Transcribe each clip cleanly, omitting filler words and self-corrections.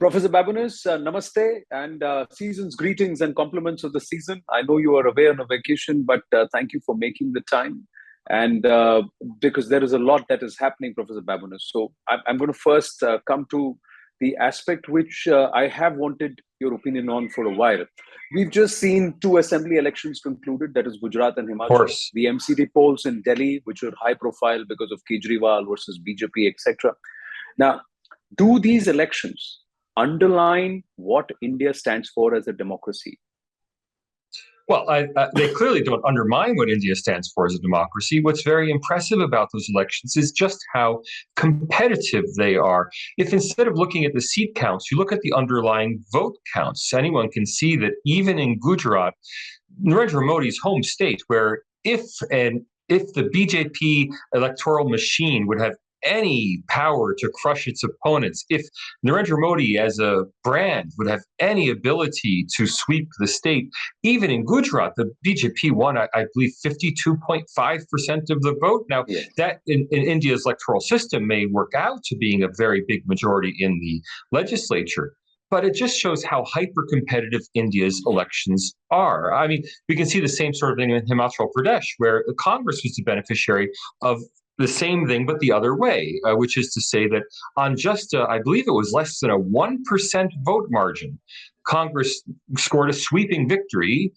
Professor Babones, namaste and season's greetings and compliments of the season. I know you are away on a vacation, but thank you for making the time. And because there is a lot that is happening, Professor Babones. So I'm going to first come to the aspect which I have wanted your opinion on for a while. We've just seen two assembly elections concluded, that is Gujarat and Of Himachal. course. The MCD polls in Delhi, which were high profile because of Kejriwal versus BJP, etc. Now, do these elections underline what India stands for as a democracy? Well, they clearly don't undermine what India stands for as a democracy. What's very impressive about those elections is just how competitive they are. If instead of looking at the seat counts, you look at the underlying vote counts, anyone can see that even in Gujarat, Narendra Modi's home state, where if the BJP electoral machine would have any power to crush its opponents, if Narendra Modi as a brand would have any ability to sweep the state, even in Gujarat, the BJP won, I believe, 52.5% of the vote. Now, Yes. that in India's electoral system may work out to being a very big majority in the legislature. But it just shows how hyper-competitive India's elections are. I mean, we can see the same sort of thing in Himachal Pradesh, where the Congress was the beneficiary of the same thing, but the other way, which is to say that on just, I believe it was less than a 1% vote margin, Congress scored a sweeping victory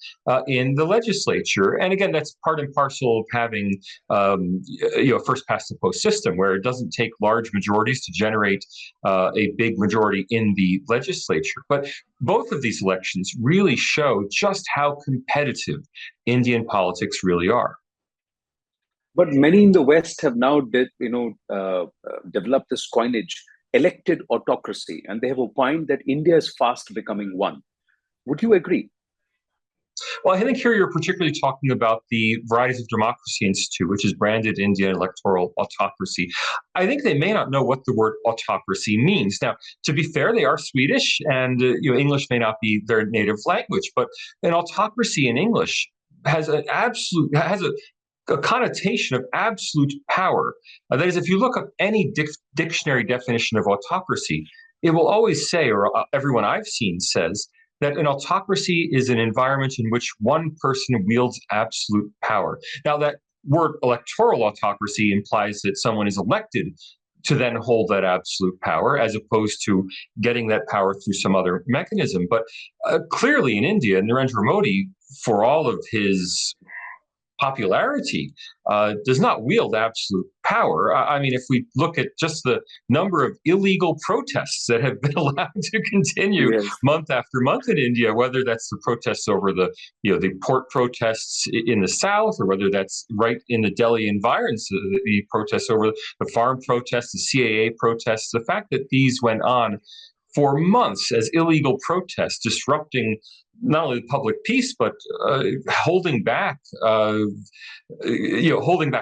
in the legislature. And again, that's part and parcel of having first past the post system, where it doesn't take large majorities to generate a big majority in the legislature. But both of these elections really show just how competitive Indian politics really are. But many in the West have now, developed this coinage, elected autocracy, and they have opined that India is fast becoming one. Would you agree? Well, I think here you're particularly talking about the Varieties of Democracy Institute, which is branded Indian electoral autocracy. I think they may not know what the word autocracy means. Now, to be fair, they are Swedish, and English may not be their native language, but an autocracy in English has a connotation of absolute power. That is, if you look up any dictionary definition of autocracy, it will always say, or everyone I've seen says, that an autocracy is an environment in which one person wields absolute power. Now, that word electoral autocracy implies that someone is elected to then hold that absolute power, as opposed to getting that power through some other mechanism. But clearly in India, Narendra Modi, for all of his popularity, does not wield absolute power. I mean, if we look at just the number of illegal protests that have been allowed to continue month after month in India, whether that's the protests over the port protests in the south, or whether that's right in the Delhi environs, the protests over the farm protests, the CAA protests, the fact that these went on for months as illegal protests, disrupting not only the public peace, but holding back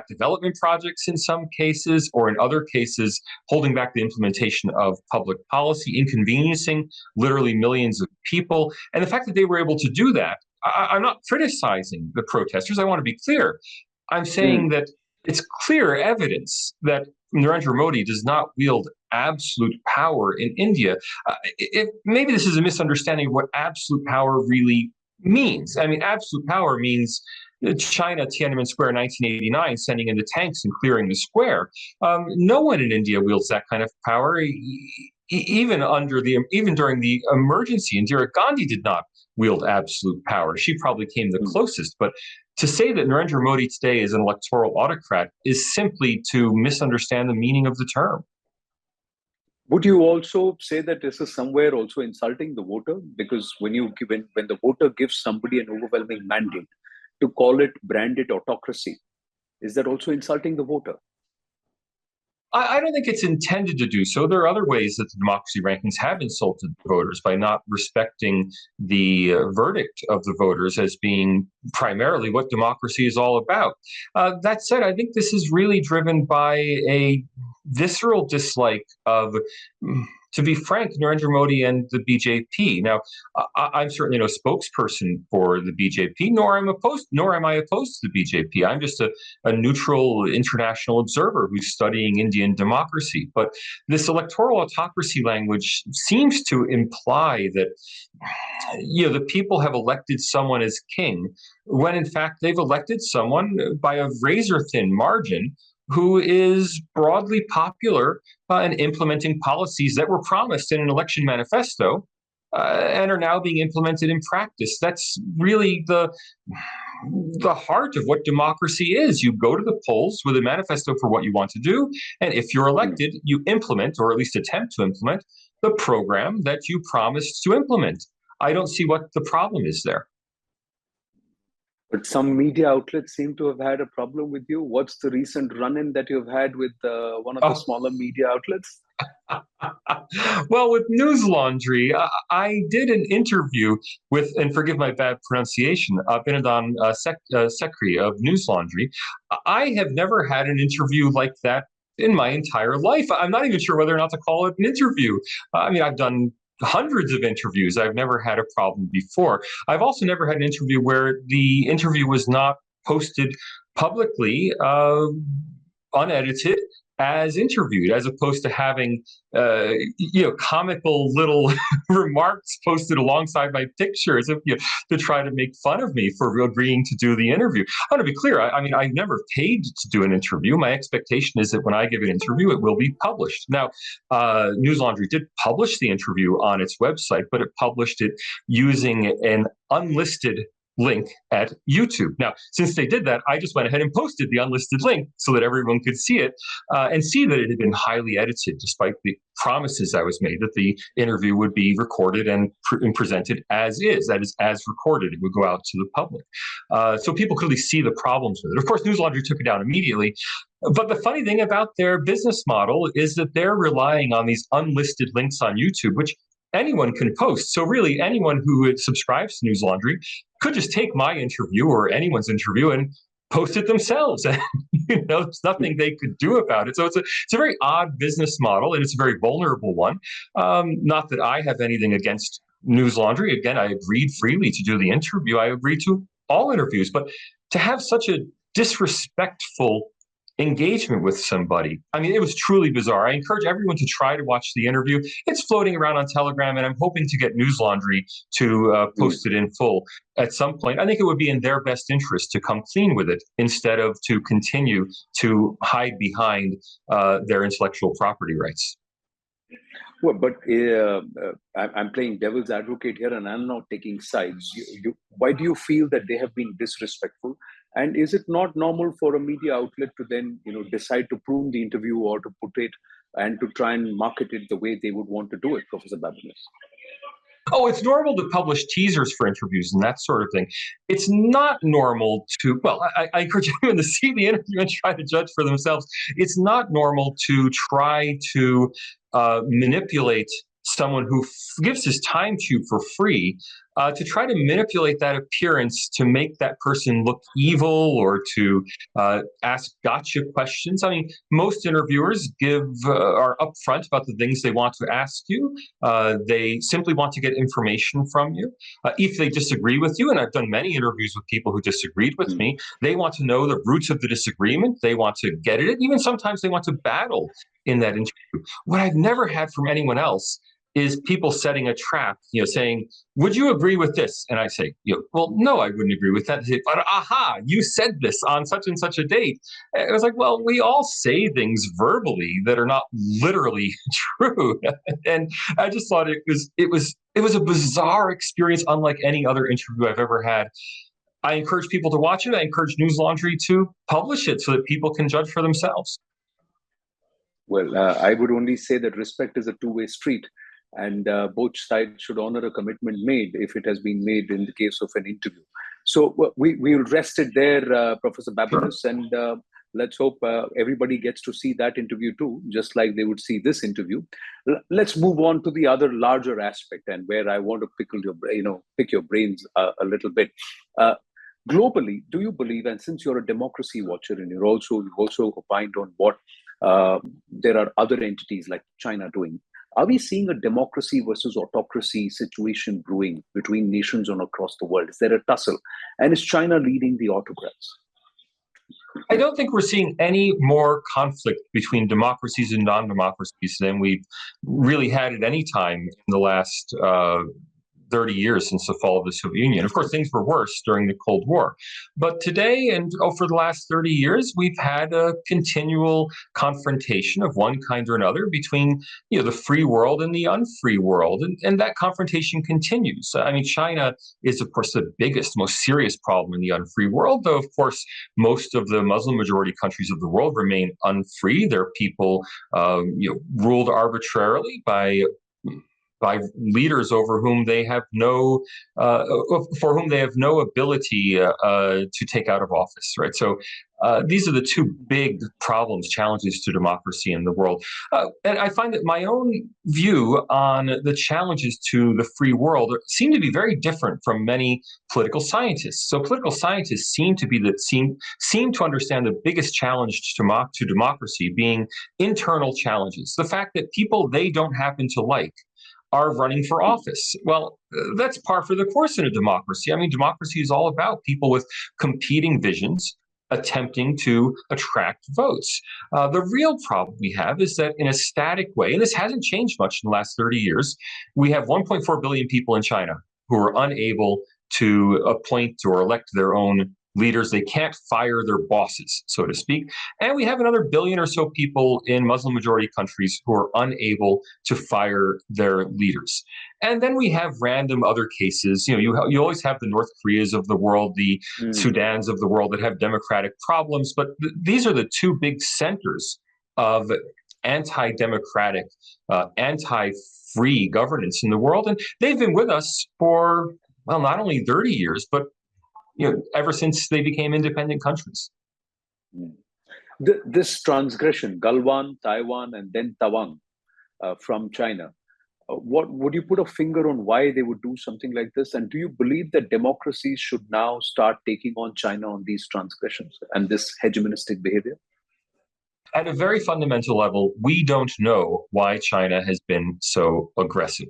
development projects in some cases, or in other cases, holding back the implementation of public policy, inconveniencing literally millions of people. And the fact that they were able to do that, I'm not criticizing the protesters. I want to be clear. I'm saying that it's clear evidence that Narendra Modi does not wield absolute power in India. Maybe this is a misunderstanding of what absolute power really means. I mean, absolute power means China, Tiananmen Square in 1989, sending in the tanks and clearing the square. No one in India wields that kind of power. Even during the emergency, Indira Gandhi did not wield absolute power. She probably came the closest, but to say that Narendra Modi today is an electoral autocrat is simply to misunderstand the meaning of the term. Would you also say that this is somewhere also insulting the voter? Because when the voter gives somebody an overwhelming mandate, to call it branded autocracy, is that also insulting the voter? I don't think it's intended to do so. There are other ways that the democracy rankings have insulted voters by not respecting the verdict of the voters as being primarily what democracy is all about. That said, I think this is really driven by a visceral dislike of to be frank, Narendra Modi and the BJP. Now, I'm certainly no spokesperson for the BJP, nor am I opposed to the BJP. I'm just a neutral international observer who's studying Indian democracy. But this electoral autocracy language seems to imply that the people have elected someone as king, when in fact they've elected someone by a razor thin margin who is broadly popular in implementing policies that were promised in an election manifesto and are now being implemented in practice. That's really the heart of what democracy is. You go to the polls with a manifesto for what you want to do, and if you're elected, you implement, or at least attempt to implement, the program that you promised to implement. I don't see what the problem is there. But some media outlets seem to have had a problem with you. What's the recent run-in that you've had with one of the smaller media outlets? Well, with News Laundry, I did an interview with, and forgive my bad pronunciation, Binodan Sekri of News Laundry. I have never had an interview like that in my entire life. I'm not even sure whether or not to call it an interview. I mean, I've done hundreds of interviews. I've never had a problem before. I've also never had an interview where the interview was not posted publicly, unedited, as interviewed, as opposed to having comical little remarks posted alongside my picture as if to try to make fun of me for agreeing to do the interview. I want to be clear. I mean, I've never paid to do an interview. My expectation is that when I give an interview, it will be published. Now, News Laundry did publish the interview on its website, but it published it using an unlisted link at YouTube. Now, since they did that, I just went ahead and posted the unlisted link so that everyone could see it and see that it had been highly edited, despite the promises I was made that the interview would be recorded and presented as is. That is, as recorded. It would go out to the public. So people could really see the problems with it. Of course, News Laundry took it down immediately. But the funny thing about their business model is that they're relying on these unlisted links on YouTube, which anyone can post. So really, anyone who subscribes to News Laundry could just take my interview or anyone's interview and post it themselves. And there's nothing they could do about it. So it's a very odd business model, and it's a very vulnerable one. Not that I have anything against News Laundry. Again, I agreed freely to do the interview. I agreed to all interviews, but to have such a disrespectful engagement with somebody, I mean, it was truly bizarre. I encourage everyone to try to watch the interview. It's floating around on Telegram, and I'm hoping to get News Laundry to post it in full at some point. I think it would be in their best interest to come clean with it instead of to continue to hide behind their intellectual property rights. Well, but I'm playing devil's advocate here, and I'm not taking sides. Why do you feel that they have been disrespectful? And is it not normal for a media outlet to then, decide to prune the interview or to put it and to try and market it the way they would want to do it, Professor Babones? Oh, it's normal to publish teasers for interviews and that sort of thing. It's not normal to, well, I encourage everyone to see the interview and try to judge for themselves. It's not normal to try to manipulate someone who gives his time to you for free, to try to manipulate that appearance to make that person look evil or to ask gotcha questions. I mean, most interviewers are upfront about the things they want to ask you. They simply want to get information from you. If they disagree with you, and I've done many interviews with people who disagreed with me, they want to know the roots of the disagreement. They want to get at it. Even sometimes they want to battle in that interview. What I've never had from anyone else is people setting a trap, saying, would you agree with this? And I say, well, no, I wouldn't agree with that. They say, but aha, you said this on such and such a date. And I was like, well, we all say things verbally that are not literally true. And I just thought it was a bizarre experience, unlike any other interview I've ever had. I encourage people to watch it. I encourage News Laundry to publish it so that people can judge for themselves. Well, I would only say that respect is a two-way street. And both sides should honor a commitment made if it has been made in the case of an interview. So we'll rest it there, Professor Babones, and let's hope everybody gets to see that interview too, just like they would see this interview. Let's move on to the other larger aspect, and where I want to pick your brains a little bit. Globally, do you believe, and since you're a democracy watcher and you've also opined on what there are other entities like China doing, Are we seeing a democracy versus autocracy situation brewing between nations on across the world? Is there a tussle? And is China leading the autocrats? I don't think we're seeing any more conflict between democracies and non-democracies than we've really had at any time in the last 30 years since the fall of the Soviet Union. Of course, things were worse during the Cold War. But today and for the last 30 years, we've had a continual confrontation of one kind or another between the free world and the unfree world. And that confrontation continues. I mean, China is, of course, the biggest, most serious problem in the unfree world, though, of course, most of the Muslim majority countries of the world remain unfree. Their people ruled arbitrarily by leaders over whom they have for whom they have no ability to take out of office, right? So these are the two big problems, challenges to democracy in the world. And I find that my own view on the challenges to the free world seem to be very different from many political scientists. So political scientists seem to understand the biggest challenge to democracy being internal challenges. The fact that people they don't happen to like are running for office. Well, that's par for the course in a democracy. I mean, democracy is all about people with competing visions attempting to attract votes. The real problem we have is that in a static way, and this hasn't changed much in the last 30 years, we have 1.4 billion people in China who are unable to appoint or elect their own leaders. They can't fire their bosses, so to speak. And we have another billion or so people in Muslim majority countries who are unable to fire their leaders. And then we have random other cases. You always have the North Koreas of the world, the Sudans of the world that have democratic problems. But these are the two big centers of anti-democratic, anti-free governance in the world. And they've been with us for, well, not only 30 years, but ever since they became independent countries. This transgression, Galwan, Taiwan, and then Tawang from China, what would you put a finger on why they would do something like this? And do you believe that democracies should now start taking on China on these transgressions and this hegemonistic behavior? At a very fundamental level, we don't know why China has been so aggressive.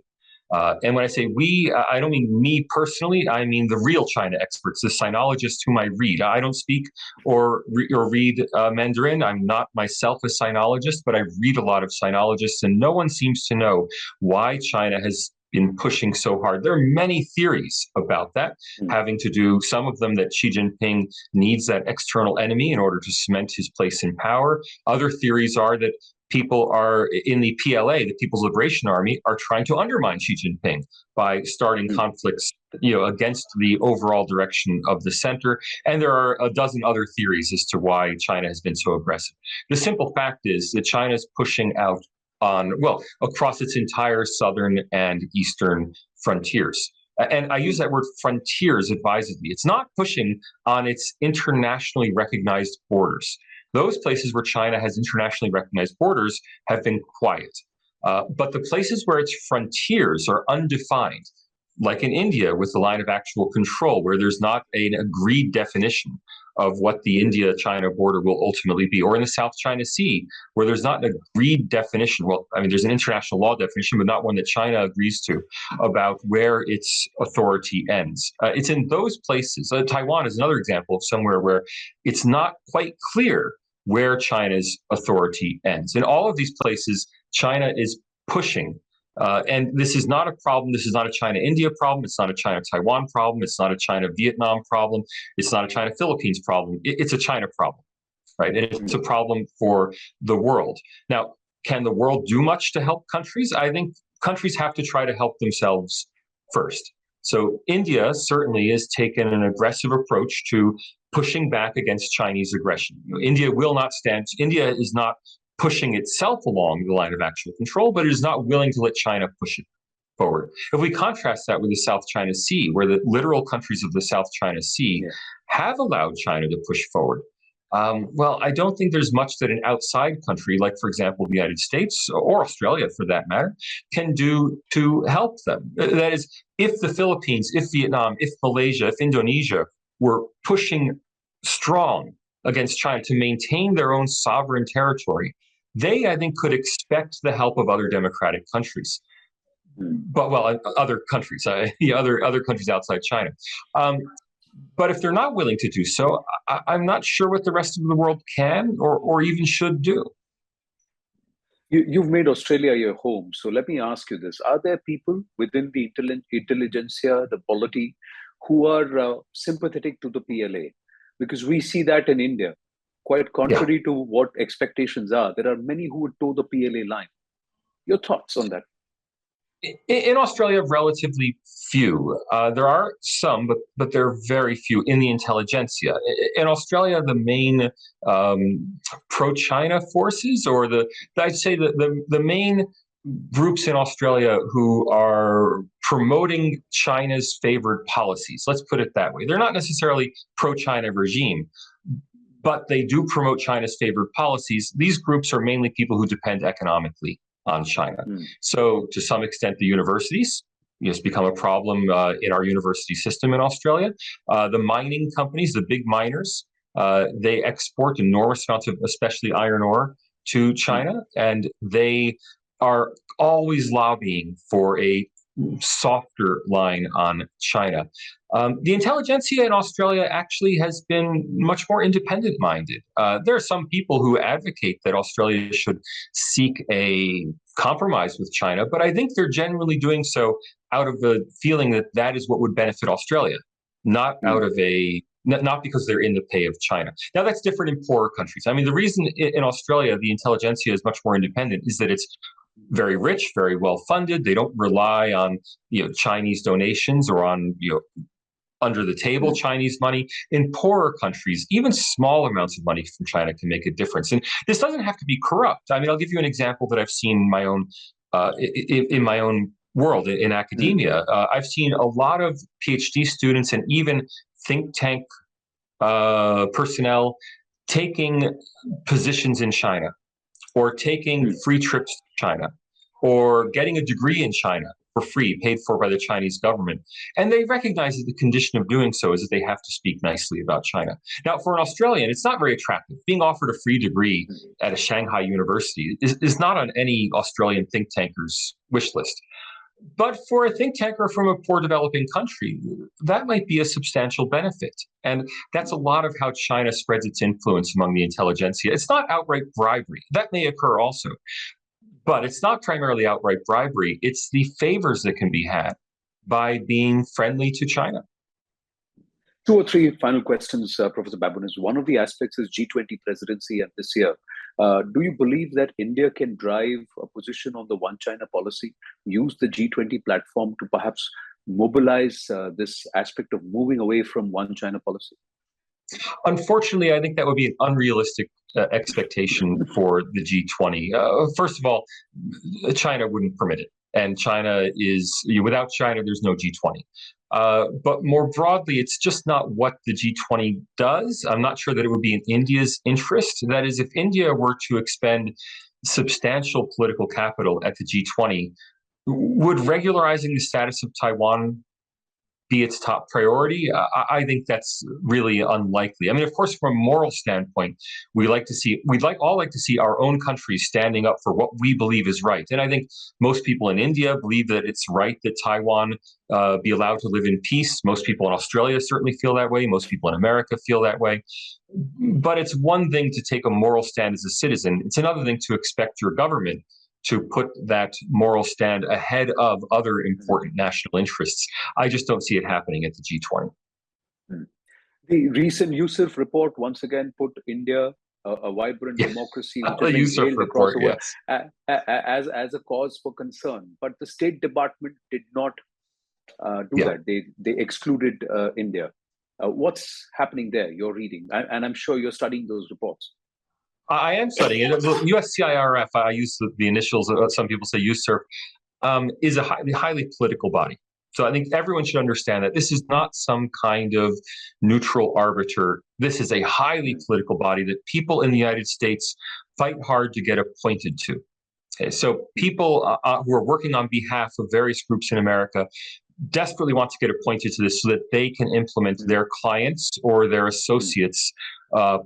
And when I say we, I don't mean me personally. I mean the real China experts, the sinologists whom I read. I don't speak or read Mandarin. I'm not myself a sinologist, but I read a lot of sinologists, and no one seems to know why China has been pushing so hard. There are many theories about that, having to do, some of them that Xi Jinping needs that external enemy in order to cement his place in power. Other theories are that people are in the PLA, the People's Liberation Army, are trying to undermine Xi Jinping by starting conflicts, against the overall direction of the center. And there are a dozen other theories as to why China has been so aggressive. The simple fact is that China is pushing out across its entire southern and eastern frontiers. And I use that word frontiers advisedly. It's not pushing on its internationally recognized borders. Those places where China has internationally recognized borders have been quiet. But the places where its frontiers are undefined, like in India with the line of actual control, where there's not an agreed definition of what the India-China border will ultimately be, or in the South China Sea, where there's not an agreed definition. Well, I mean, there's an international law definition, but not one that China agrees to about where its authority ends. It's in those places. Taiwan is another example of somewhere where it's not quite clear where China's authority ends. In all of these places, China is pushing. And this is not a problem. This is not a China-India problem. It's not a China-Taiwan problem. It's not a China-Vietnam problem. It's not a China-Philippines problem. It's a China problem, right? And it's a problem for the world. Now, can the world do much to help countries? I think countries have to try to help themselves first. So India certainly has taken an aggressive approach to pushing back against Chinese aggression. India will not stand. India is not pushing itself along the line of actual control, but it is not willing to let China push it forward. If we contrast that with the South China Sea, where the literal countries of the South China Sea have allowed China to push forward, I don't think there's much that an outside country, like, for example, the United States or Australia, for that matter, can do to help them. That is, if the Philippines, if Vietnam, if Malaysia, if Indonesia were pushing strong against China to maintain their own sovereign territory, they, I think, could expect the help of other democratic countries. But other countries, other countries outside China. But if they're not willing to do so, I'm not sure what the rest of the world can or even should do. You've made Australia your home. So let me ask you this. Are there people within the intelligentsia, the polity, who are sympathetic to the PLA? Because we see that in India. Quite contrary to what expectations are, there are many who would toe the PLA line. Your thoughts on that? In Australia, relatively few. There are some, but there are very few in the intelligentsia. In Australia, the main pro-China forces, or I'd say the main groups in Australia who are promoting China's favored policies. Let's put it that way. They're not necessarily pro-China regime, but they do promote China's favored policies. These groups are mainly people who depend economically on China. So to some extent, the universities become a problem in our university system in Australia. The mining companies, the big miners, they export enormous amounts of especially iron ore to China, and they are always lobbying for a softer line on China. The intelligentsia in Australia actually has been much more independent-minded. There are some people who advocate that Australia should seek a compromise with China, but I think they're generally doing so out of the feeling that that is what would benefit Australia, not out of not because they're in the pay of China. Now, that's different in poorer countries. I mean, the reason in Australia the intelligentsia is much more independent is that it's very rich, very well funded. They don't rely on Chinese donations or on under the table Chinese money. In poorer countries, even small amounts of money from China can make a difference. And this doesn't have to be corrupt. I mean, I'll give you an example that I've seen in my own world in academia. I've seen a lot of PhD students and even think tank personnel taking positions in China, or taking free trips to China, or getting a degree in China for free, paid for by the Chinese government. And they recognize that the condition of doing so is that they have to speak nicely about China. Now, for an Australian, it's not very attractive. Being offered a free degree at a Shanghai university is not on any Australian think tanker's wish list. But for a think tanker from a poor developing country, that might be a substantial benefit. And that's a lot of how China spreads its influence among the intelligentsia. It's not outright bribery. That may occur also. But it's not primarily outright bribery. It's the favors that can be had by being friendly to China. Two or three final questions, Professor Babones. One of the aspects is G20 presidency and this year. Do you believe that India can drive a position on the One China policy, use the G20 platform to perhaps mobilize this aspect of moving away from One China policy? Unfortunately, I think that would be an unrealistic expectation for the G20. First of all, China wouldn't permit it. And China is, without China, there's no G20. But more broadly, it's just not what the G20 does. I'm not sure that it would be in India's interest. That is, if India were to expend substantial political capital at the G20, would regularizing the status of Taiwan be its top priority? I think that's really unlikely. I mean, of course, from a moral standpoint, we'd all like to see our own country standing up for what we believe is right. And I think most people in India believe that it's right that Taiwan be allowed to live in peace. Most people in Australia certainly feel that way. Most people in America feel that way. But it's one thing to take a moral stand as a citizen. It's another thing to expect your government to put that moral stand ahead of other important national interests. I just don't see it happening at the G20. The recent USIRF report once again put India, a vibrant democracy, which is hailed across the world, as a cause for concern. But the State Department did not do that. They excluded India. What's happening there? You're reading, and I'm sure you're studying those reports. I am studying it. USCIRF, I use the initials, some people say USIRF, is a highly political body. So I think everyone should understand that this is not some kind of neutral arbiter. This is a highly political body that people in the United States fight hard to get appointed to. Okay, so people who are working on behalf of various groups in America, desperately want to get appointed to this so that they can implement their clients or their associates'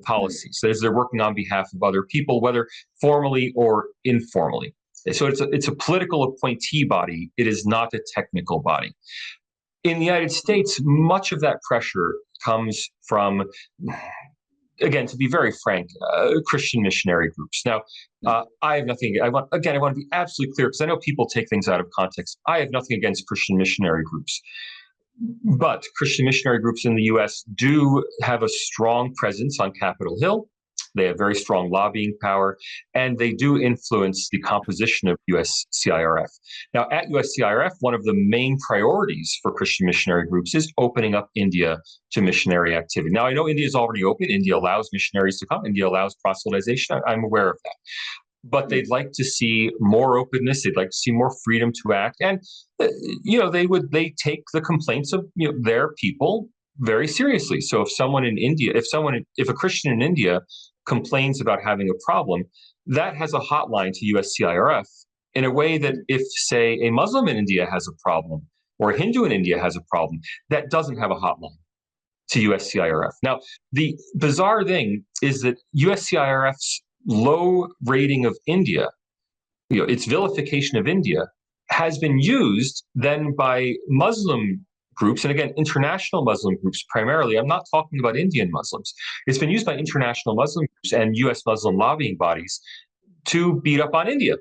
policies. That is, they're working on behalf of other people, whether formally or informally. So it's a political appointee body. It is not a technical body. In the United States, much of that pressure comes from, again, to be very frank, Christian missionary groups. Now, I have nothing. I want to be absolutely clear, because I know people take things out of context. I have nothing against Christian missionary groups, but Christian missionary groups in the U.S. do have a strong presence on Capitol Hill. They have very strong lobbying power, and they do influence the composition of USCIRF. Now, at USCIRF, one of the main priorities for Christian missionary groups is opening up India to missionary activity. Now, I know India is already open. India allows missionaries to come. India allows proselytization. I'm aware of that. But they'd like to see more openness. They'd like to see more freedom to act. And, they take the complaints of their people very seriously. So if a Christian in India complains about having a problem, that has a hotline to USCIRF in a way that if, say, a Muslim in India has a problem or a Hindu in India has a problem, that doesn't have a hotline to USCIRF. Now, the bizarre thing is that USCIRF's low rating of India, its vilification of India, has been used then by Muslim groups, and again, international Muslim groups primarily. I'm not talking about Indian Muslims. It's been used by international Muslim groups and U.S. Muslim lobbying bodies to beat up on India.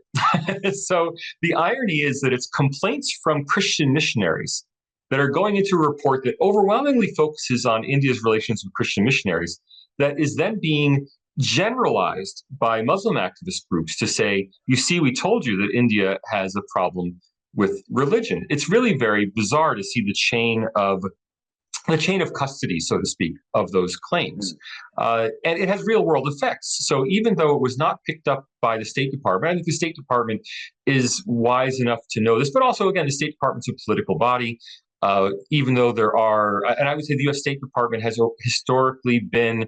So the irony is that it's complaints from Christian missionaries that are going into a report that overwhelmingly focuses on India's relations with Christian missionaries that is then being generalized by Muslim activist groups to say, you see, we told you that India has a problem with religion. It's really very bizarre to see the chain of custody, so to speak, of those claims. And it has real world effects. So even though it was not picked up by the State Department, I think the State Department is wise enough to know this, but also, again, the State Department's a political body. Even though there are, and I would say the U.S. State Department has historically been,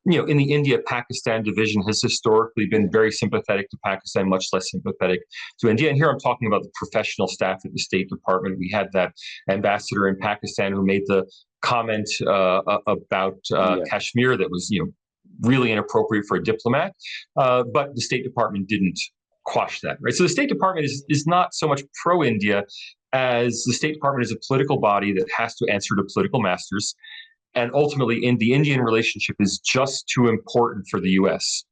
in the India-Pakistan division, has historically been very sympathetic to Pakistan, much less sympathetic to India. And here I'm talking about the professional staff at the State Department. We had that ambassador in Pakistan who made the comment about Kashmir that was, really inappropriate for a diplomat. But the State Department didn't quash that, right? So the State Department is not so much pro-India as the State Department is a political body that has to answer to political masters. And ultimately, the Indian relationship is just too important for the U.S.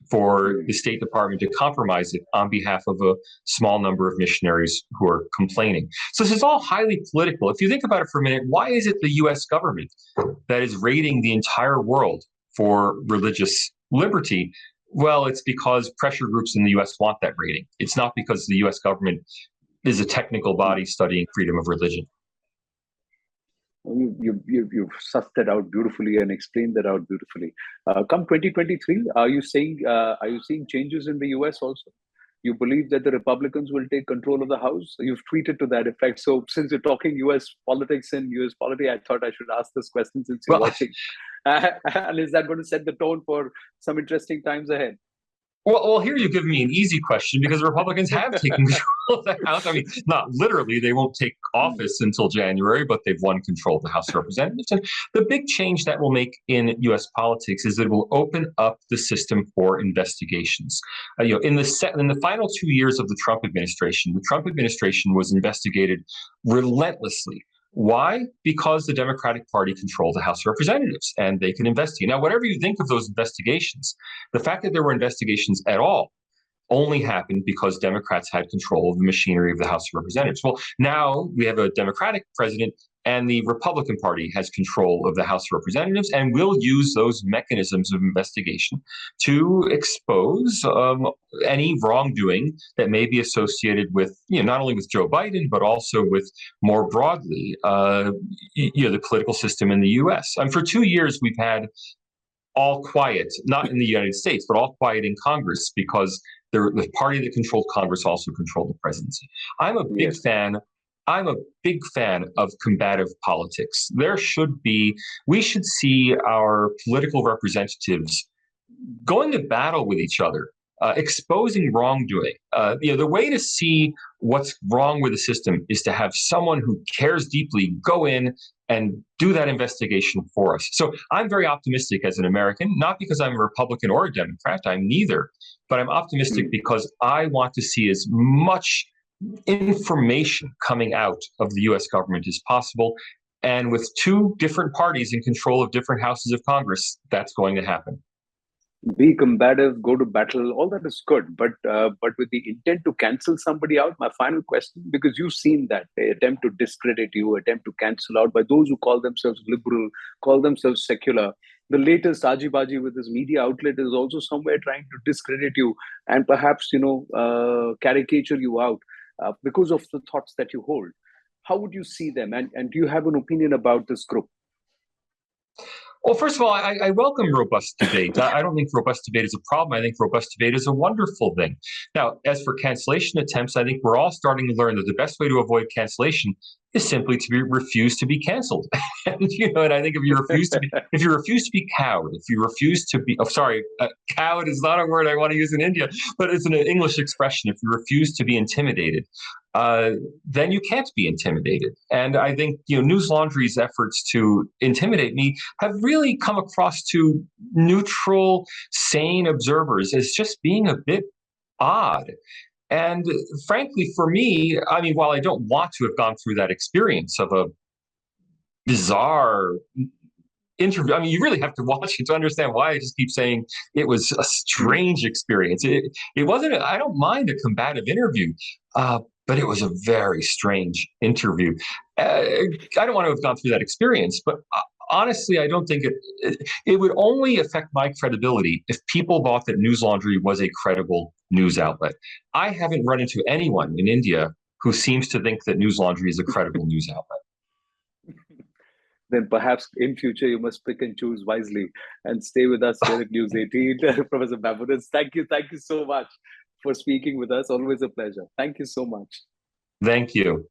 for the State Department to compromise it on behalf of a small number of missionaries who are complaining. So this is all highly political. If you think about it for a minute, why is it the U.S. government that is raiding the entire world for religious liberty? Well, it's because pressure groups in the U.S. want that raiding. It's not because the U.S. government is a technical body studying freedom of religion. You've sussed that out beautifully and explained that out beautifully. Come 2023, are you seeing changes in the US also? You believe that the Republicans will take control of the House? You've tweeted to that effect. So since you're talking US politics and US polity, I thought I should ask this question since you're watching. And is that going to set the tone for some interesting times ahead? Well, here you give me an easy question, because Republicans have taken control of the House. I mean, not literally, they won't take office until January, but they've won control of the House of Representatives. And the big change that will make in U.S. politics is that it will open up the system for investigations. In the final 2 years of the Trump administration was investigated relentlessly. Why? Because the Democratic Party controlled the House of Representatives and they can investigate. Now, whatever you think of those investigations, the fact that there were investigations at all only happened because Democrats had control of the machinery of the House of Representatives. Well, now we have a Democratic president and the Republican Party has control of the House of Representatives and will use those mechanisms of investigation to expose any wrongdoing that may be associated with, not only with Joe Biden, but also with more broadly, the political system in the U.S. And for 2 years, we've had all quiet, not in the United States, but all quiet in Congress because the party that controlled Congress also controlled the presidency. I'm a big fan of combative politics. We should see our political representatives going to battle with each other exposing wrongdoing. The way to see what's wrong with the system is to have someone who cares deeply go in and do that investigation for us. So I'm very optimistic as an American, not because I'm a Republican or a Democrat, I'm neither, but I'm optimistic because I want to see as much information coming out of the US government as possible. And with two different parties in control of different houses of Congress, that's going to happen. Be combative, go to battle, all that is good. But with the intent to cancel somebody out, my final question, because you've seen that they attempt to discredit you, attempt to cancel out by those who call themselves liberal, call themselves secular. The latest Ajibaji with his media outlet is also somewhere trying to discredit you and perhaps caricature you out because of the thoughts that you hold. How would you see them? And do you have an opinion about this group? Well, first of all, I welcome robust debate. I don't think robust debate is a problem. I think robust debate is a wonderful thing. Now, as for cancellation attempts, I think we're all starting to learn that the best way to avoid cancellation is simply to refuse to be canceled. And I think if you refuse to be cowed, if you refuse to be, cowed is not a word I want to use in India, but it's an English expression. If you refuse to be intimidated, then you can't be intimidated. And I think News Laundry's efforts to intimidate me have really come across to neutral, sane observers as just being a bit odd. And frankly, for me, I mean, while I don't want to have gone through that experience of a bizarre interview, I mean, you really have to watch it to understand why I just keep saying it was a strange experience. It wasn't, I don't mind a combative interview, but it was a very strange interview. I don't want to have gone through that experience, but honestly, I don't think it would only affect my credibility if people thought that News Laundry was a credible news outlet. I haven't run into anyone in India who seems to think that News Laundry is a credible news outlet. Then perhaps in future you must pick and choose wisely and stay with us here at News 18. Professor Babones, thank you so much for speaking with us. Always a pleasure. Thank you so much. Thank you.